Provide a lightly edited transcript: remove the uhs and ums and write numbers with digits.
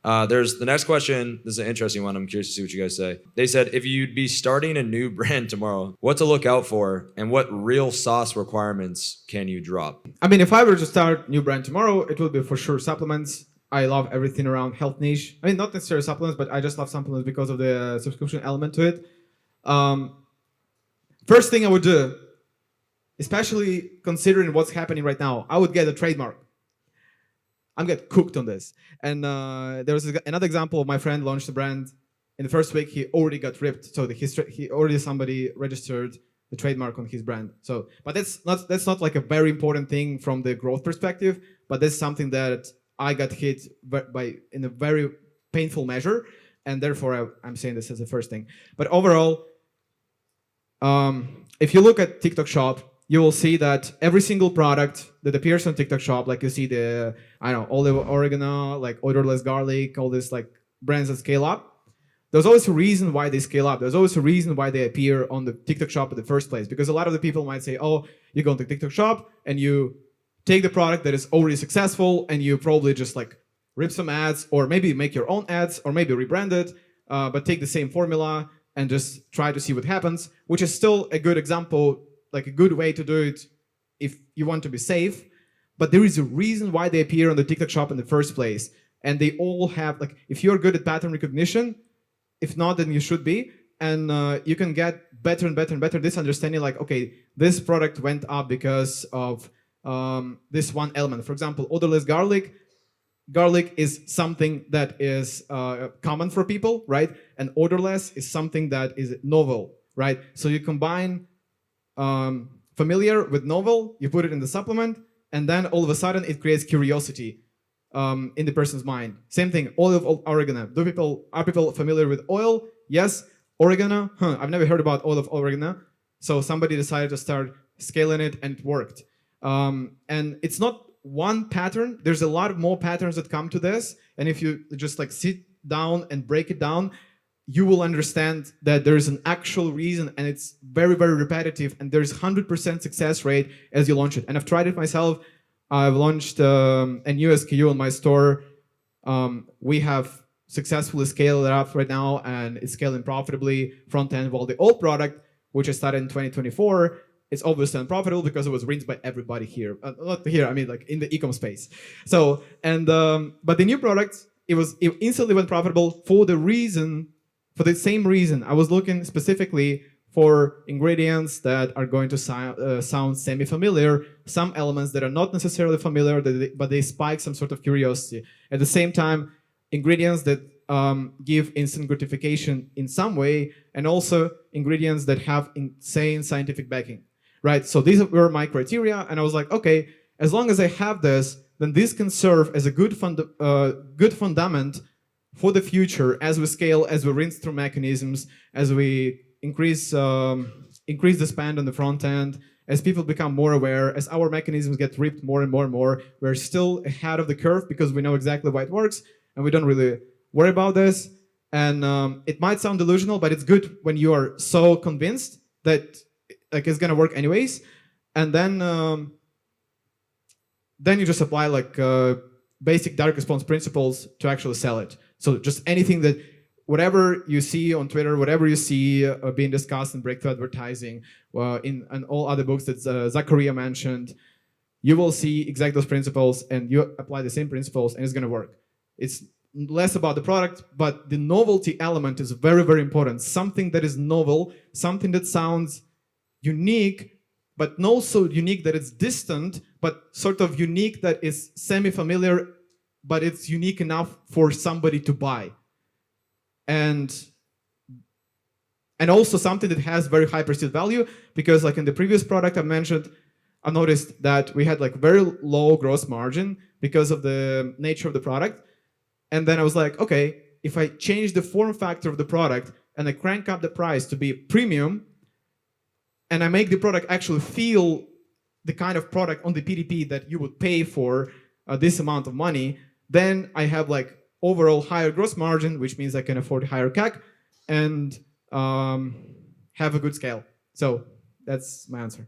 There's the next question. This is an interesting one. I'm curious to see what you guys say. They said, if you'd be starting a new brand tomorrow, what to look out for and what real sauce requirements can you drop? I mean, if I were to start a new brand tomorrow, it will be for sure supplements. I love everything around health niche. I mean, not necessarily supplements, but I just love supplements because of the subscription element to it. First thing I would do, especially considering what's happening right now, I would get a trademark. I'm get cooked on this. And there was another example of my friend launched a brand. In the first week, he already got ripped. So he already somebody registered the trademark on his brand. So, but that's not like a very important thing from the growth perspective. But that's something that I got hit by in a very painful measure, and therefore I'm saying this as the first thing. But overall, if you look at TikTok Shop, you will see that every single product that appears on TikTok Shop, like you see the, I don't know, olive oregano, like odorless garlic, all these like brands that scale up, there's always a reason why they scale up. There's always a reason why they appear on the TikTok Shop in the first place. Because a lot of the people might say, oh, you go into TikTok Shop and you take the product that is already successful and you probably just like rip some ads or maybe make your own ads or maybe rebrand it, but take the same formula and just try to see what happens, which is still a good example, like a good way to do it if you want to be safe. But there is a reason why they appear on the TikTok Shop in the first place. And they all have, like, if you're good at pattern recognition, if not, then you should be. And you can get better and better and better this understanding, like, okay, this product went up because of this one element. For example, odorless garlic. Garlic is something that is common for people, right? And odorless is something that is novel, right? So you combine familiar with novel, you put it in the supplement, and then all of a sudden it creates curiosity in the person's mind. Same thing, olive oregano. Are people familiar with oil? Yes. Oregano? I've never heard about olive oregano. So somebody decided to start scaling it and it worked. And it's not one pattern. There's a lot of more patterns that come to this. And if you just like sit down and break it down, you will understand that there's an actual reason and it's very, very repetitive. And there's 100% success rate as you launch it. And I've tried it myself. I've launched a new SKU in my store. We have successfully scaled it up right now and it's scaling profitably front end, while the old product, which I started in 2024, it's obviously unprofitable because it was rinsed by everybody here. Not here, I mean like in the Ecom space. So, and but the new product, it instantly went profitable for the same reason. I was looking specifically for ingredients that are going to sound semi-familiar, some elements that are not necessarily familiar, but they spike some sort of curiosity. At the same time, ingredients that give instant gratification in some way, and also ingredients that have insane scientific backing. Right, so these were my criteria, and I was like, okay, as long as I have this, then this can serve as a good fundament for the future as we scale, as we rinse through mechanisms, as we increase the spend on the front end, as people become more aware, as our mechanisms get ripped more and more and more. We're still ahead of the curve because we know exactly why it works, and we don't really worry about this. And it might sound delusional, but it's good when you are so convinced that like it's gonna work anyways, and then you just apply like basic direct response principles to actually sell it. So just anything that, whatever you see on Twitter, whatever you see being discussed in breakthrough advertising, and all other books that Zachariah mentioned, you will see exactly those principles, and you apply the same principles, and it's gonna work. It's less about the product, but the novelty element is very, very important. Something that is novel, something that sounds unique, but not so unique that it's distant, but sort of unique that is semi-familiar, but it's unique enough for somebody to buy. And also something that has very high perceived value, because like in the previous product I mentioned, I noticed that we had like very low gross margin because of the nature of the product. And then I was like, okay, if I change the form factor of the product and I crank up the price to be premium, and I make the product actually feel the kind of product on the PDP that you would pay for this amount of money, then I have like overall higher gross margin, which means I can afford higher CAC and have a good scale. So that's my answer.